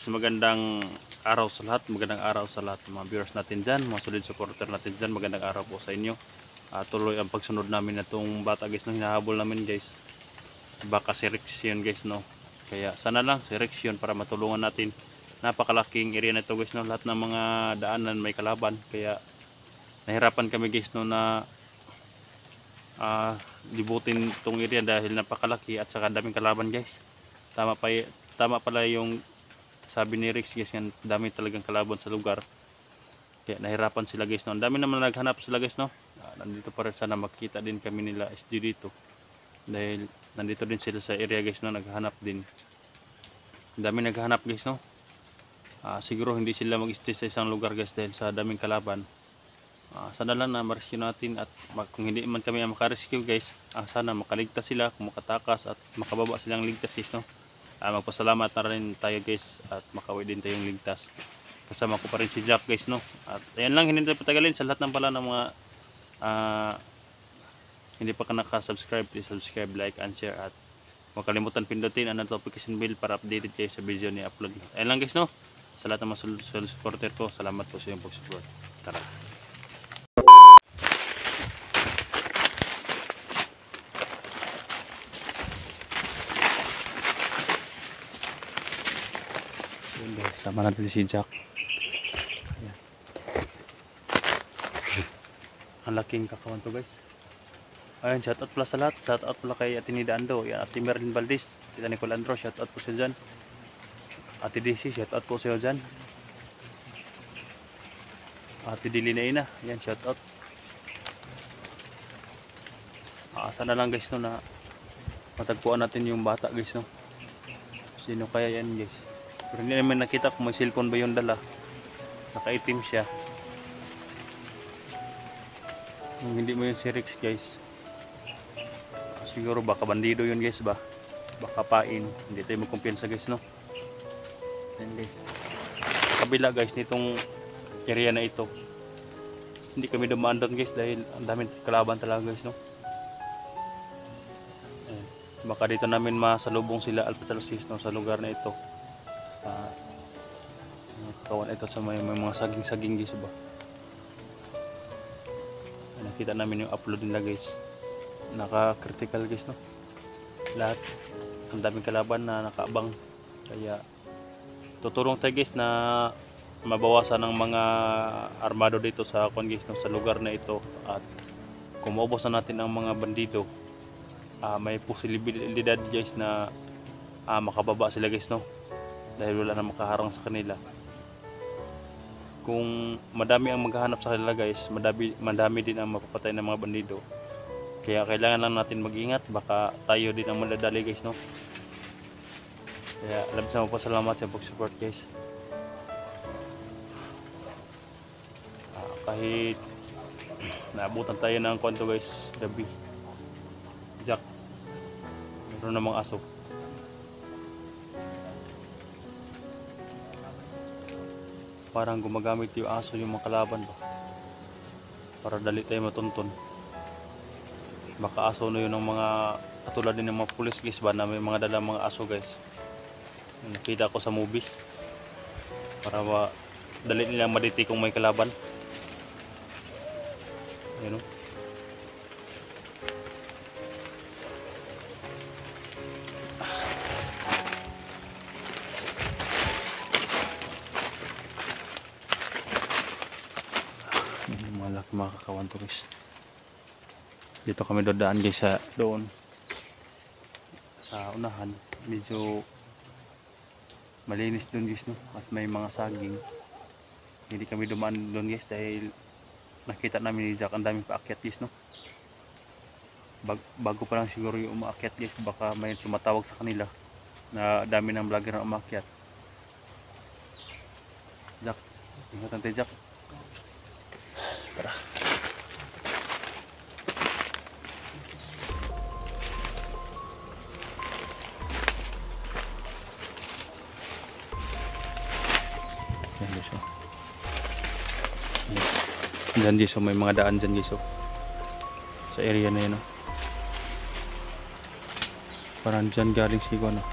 magandang araw sa lahat, mga viewers natin dyan, mga solid supporter natin dyan. Magandang araw po sa inyo. Tuloy ang pagsunod namin na itong bata guys, no, hinahabol namin guys. Baka si Rex yun guys, no. Kaya sana lang si Rex yun para matulungan natin. Napakalaking area na ito guys, no. Lahat ng mga daanan may kalaban. Kaya nahirapan kami guys, no, na libutin itong area dahil napakalaki at saka daming kalaban guys. Tama pala yung sabi ni Rex guys, yan dami talagang kalaban sa lugar. Kaya nahirapan sila guys, no. Ang dami naman naghanap sila guys, no. Nandito pa rin, sana makita din kami nila SD dito. Dahil nandito din sila sa area guys, no, naghahanap din. Ang dami naghahanap guys, no. Siguro hindi sila mag-stay sa isang lugar guys dahil sa daming kalaban. Sana lang na ma-rescue natin, at kung hindi man kami makarescue guys, sana makaligtas sila, kung makatakas at makababa silang ligtas guys, no. Magpasalamat na rin tayo guys at makauwi din tayong ligtas. Kasama ko pa rin si Jack guys, no. At ayan lang, hindi tayo patagalin sa lahat ng pala ng mga hindi pa ka naka-subscribe, please subscribe, like and share, at huwag kalimutan pindutin ang notification bell para updated kayo sa video ni upload. Ayan lang guys, no. Sa lahat ng mga supporter ko, salamat po sa iyong pag-support. Tara. Sama natin si Jack. Ayan. Ang laking kakawan to guys. Ayan, shout out pala sa lahat. Shout out pala kay Ate Nida Ando, Ate Merlin Valdez, Tita Nicole Andro, shout out po siya dyan. Ate DC, shout out po siya dyan. Ate Dilinaina, ayan, shout out. Sana lang guys, no, na matagpuan natin yung bata guys, no. Sino kaya yan guys? Pero hindi naman nakita kung may cellphone ba yung dala. Nakaitim siya. Kung hindi mo yung si Rex guys, siguro baka bandido yun guys ba. Baka pain. Hindi tayo magkumpiyansa guys, no. Ayan guys. Kabila guys nitong area na ito, hindi kami dumaan doon guys dahil ang daming kalaban talaga guys, no. Ayan. Baka dito namin masalubong sila Alpatalasis, no, sa lugar na ito. Kawan ito sa may mga saging-saging guys ba. Nakita namin yung upload nila guys. Naka-critical guys, no. Lahat ang daming kalaban na nakaabang. Kaya tutulong tayo guys na mabawasan ng mga armado dito sa guys, no, sa lugar na ito. At kung maubos na natin ang mga bandido, may posibilidad guys na makababa sila guys, no. Dahil wala na makaharang sa kanila. Kung madami ang maghahanap sa kanila guys, madami din ang mapapatay ng mga bandido. Kaya kailangan lang natin mag-ingat, baka tayo din ang madadali guys, no. Kaya labis na magpasalamat sa pag-support guys. Kahit naabutan tayo ng kwento guys, gabi. Jack, meron namang aso. Parang gumagamit yung aso yung mga kalaban ba, para dali tayo matuntun. Baka aso na yun ng mga katulad din ng mga pulis guys ba, na may mga dalang mga aso guys. Nakita ko sa movies, para dali nilang maditi kung may kalaban. Ayun, no? Mga kakawan to guys. Dito kami dodaan guys doon sa unahan. Medyo malinis doon guys, no, at may mga saging. Hindi kami dumaan doon guys dahil nakita namin ni Jack ang daming paakyat guys, no. Bago pa lang siguro yung umaakyat guys, baka may tumatawag sa kanila na dami ng vlogger na umaakyat. Jack, ingatan tayo Jack. Tara. Yan guys, oh. Diyan guys, may mga daan dyan guys, oh. Sa area na yun, oh. Parang dyan galing siguro, no.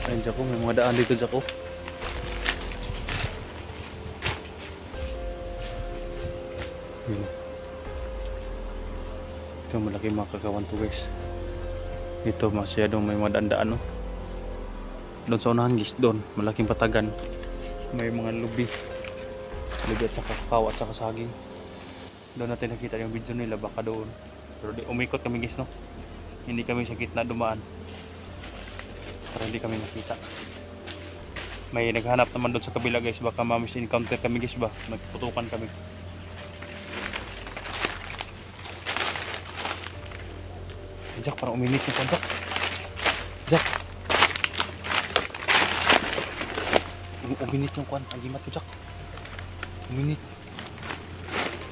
Ayun, Jack, may mga daan dito, Jack. Yun. Ito malaki mga kagawan to, guys. Ito masyadong may mga daan-daan, no? Doon sa unahan, guys, doon malaking patagan, may mga lubi at saka kakao at saka saging. Doon natin nakita yung video nila, baka doon. Pero umikot kami, guys, no? Hindi kami sa gitna dumaan para hindi kami makita. May naghanap naman doon sa kabila, guys, baka ma-miss-encounter kami, guys, ba nagputukan kami. Jack, parang uminit yung kontak. Jack, uminit yung kwan. Agimat ko, Jack. Uminit.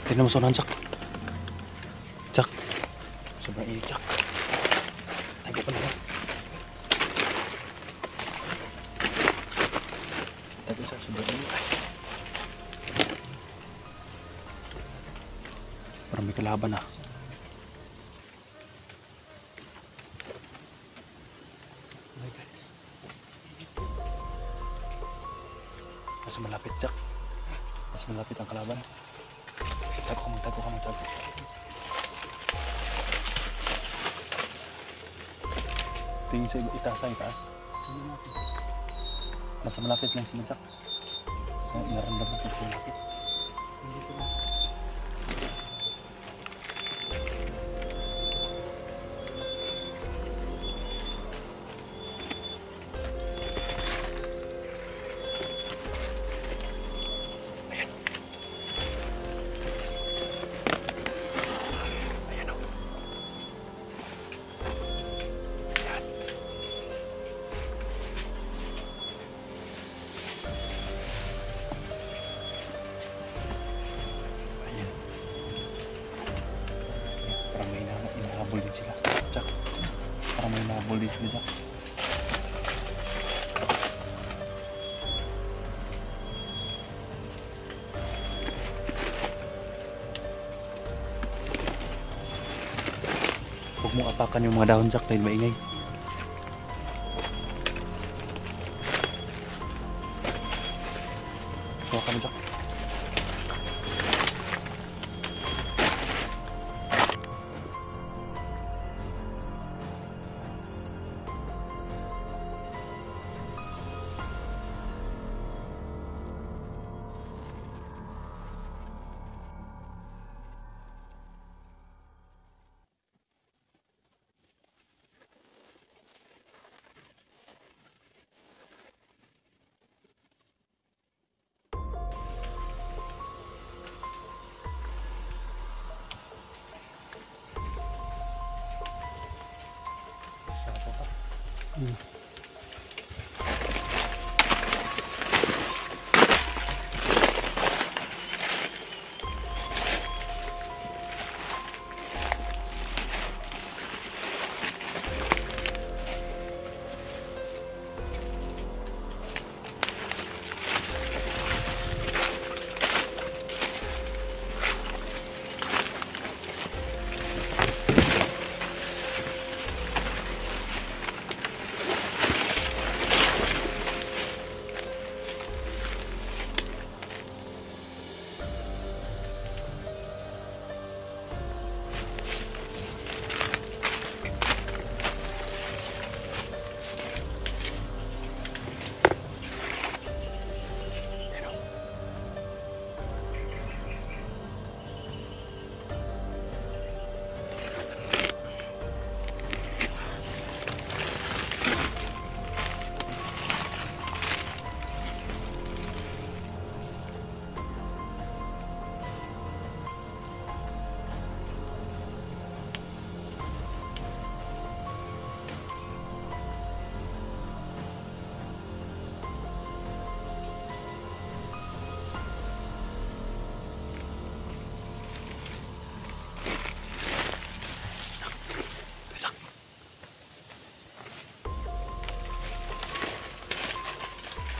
Tignan mo sa unahan, Jack. Jack, sobrang init, Jack. Tago pa naman. Tago siya, sobrang init. Parang may kalaban, ah. Mas malapit, Jack. Mas malapit ang kalaban. Tago ka. Tingin sa itaas. Mas malapit lang sila, Jack. So, naramdaman ko malapit. Inahabol din sila, Jack. Parang may inahabol din sila, Jack. Huwag mong apakan yung mga dahon, Jack, dahil maingay. Kuha kami, Jack.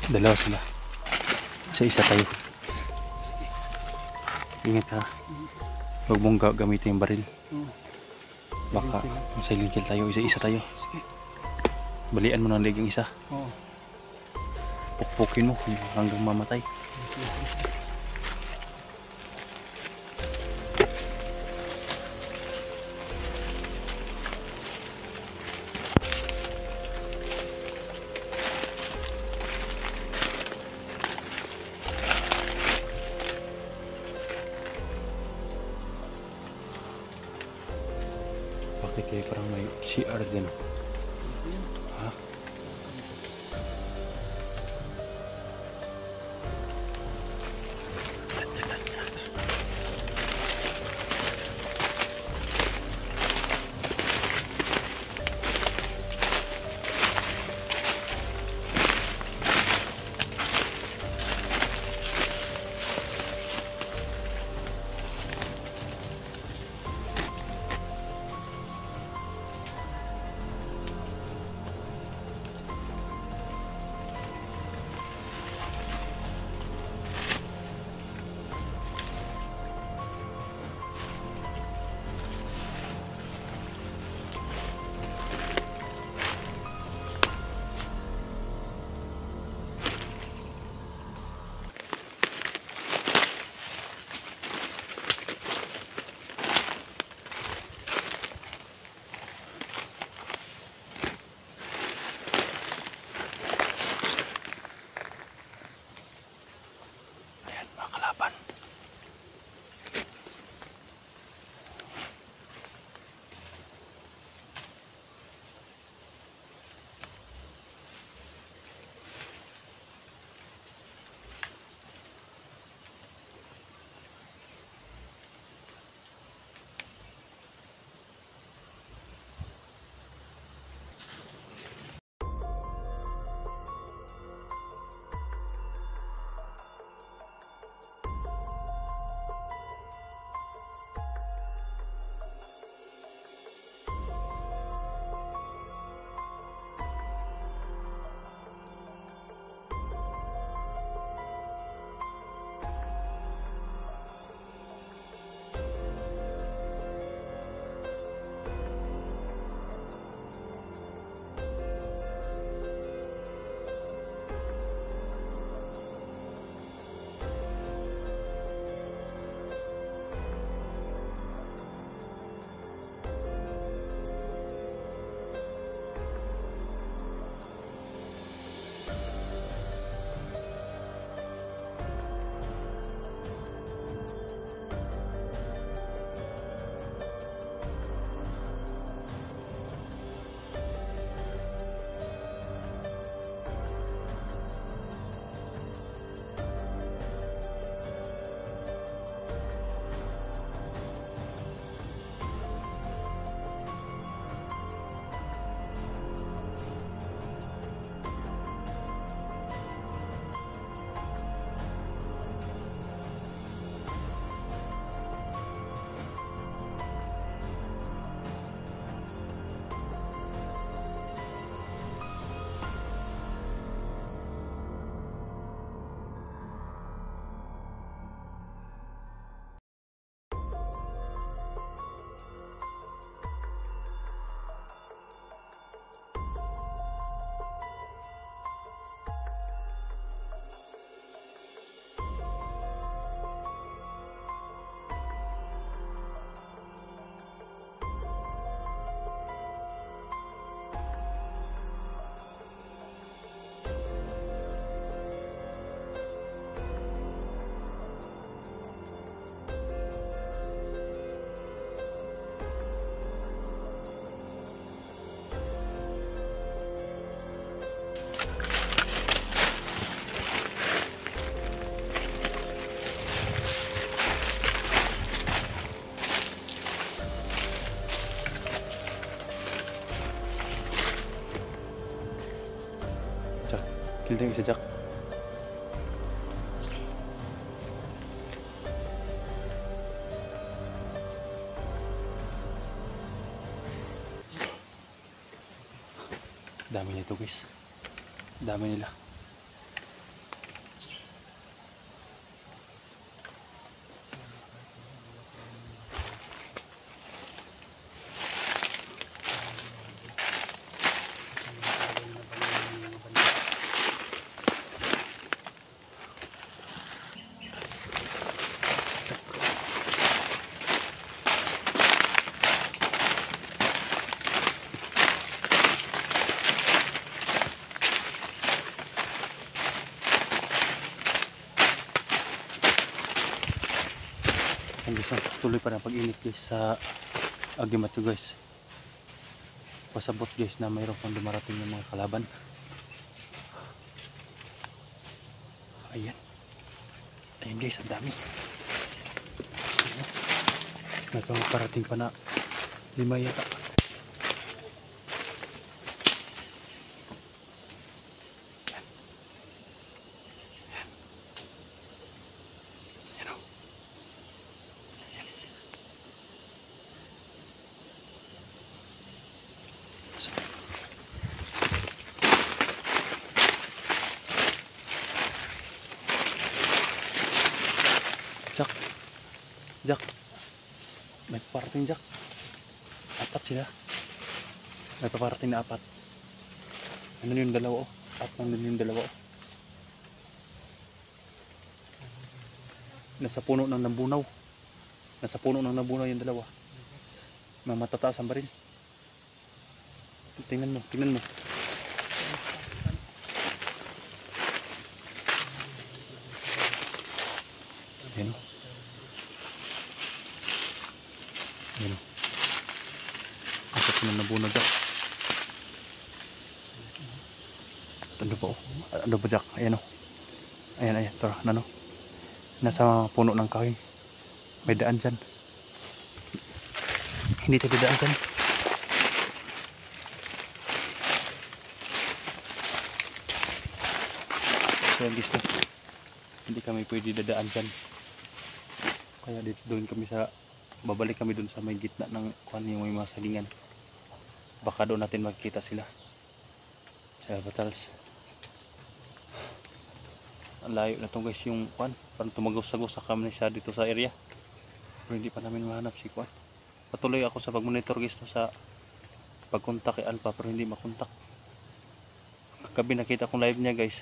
Dalawa sila. Isa tayo. Ingat ha. Huwag mong gamitin yung baril. Baka silent kill tayo. Isa tayo. Balian mo ng leg yung isa. pukpukin mo hanggang mamatay. Bakit kayo parang may CR din? Ha? Kilding isa Jack. Dami nito guys. Dami nila. guys, tuloy pa na pag-init guys sa Agimatyo guys. Pasabot guys na mayroon pang dumarating ng mga kalaban. Ayan. Ayan guys, ang dami. Ayan. May parating pa na 5 yata. Jack, Jack, may paparating Jack. 4 sila. May paparating na 4. Ano yung dalawa oh? 4 lang yung dalawa oh. Nasa puno ng nabunaw. Nasa puno ng nabunaw yung dalawa. May matataas ang baril. Tingnan mo, tingnan mo. Ayan o. Ayan o. Kapag na nabunod Jack. Ano ba o? Ano ba Jack? Ayan o. Ayan, ayan. Tara, ano? Nasa puno ng kahoy. May daan dyan. Hindi tayo daan dyan. Kaya guys na. Hindi kami pwede dadaan dyan. Kaya dito, doon kami sa babalik kami doon sa may gitna ng kuan yung may mga sagingan. Baka doon natin makikita sila sa Batals. Ang layo na to guys yung kuan. Parang tumagos-sagos sa kami siya dito sa area. Pero hindi pa namin mahanap si kuan. Patuloy ako sa pag-monitor guys no, sa pagkontak kay Alpha pero hindi makontak. Kagabi nakita kong live niya guys.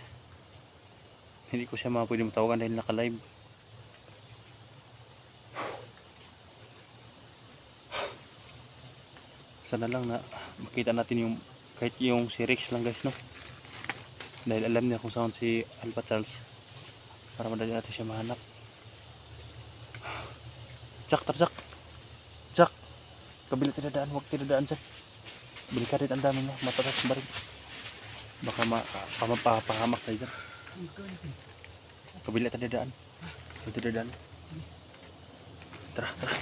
Hindi ko siya pwede matawagan dahil naka-live. Sana lang na makita natin yung kahit yung si Rex lang guys no. Dahil alam niya kung saan si Alpha Charles. Para madali natin siya mahanap. Jack, Jack. Jack. Kabila tinadaan, huwag tinadaan Jack. Bilikarit ang dami niya, matatas ba rin. Baka mapapahamak tayo dyan. Kabila tinadaan. Kabila tinadaan. Tara, tara.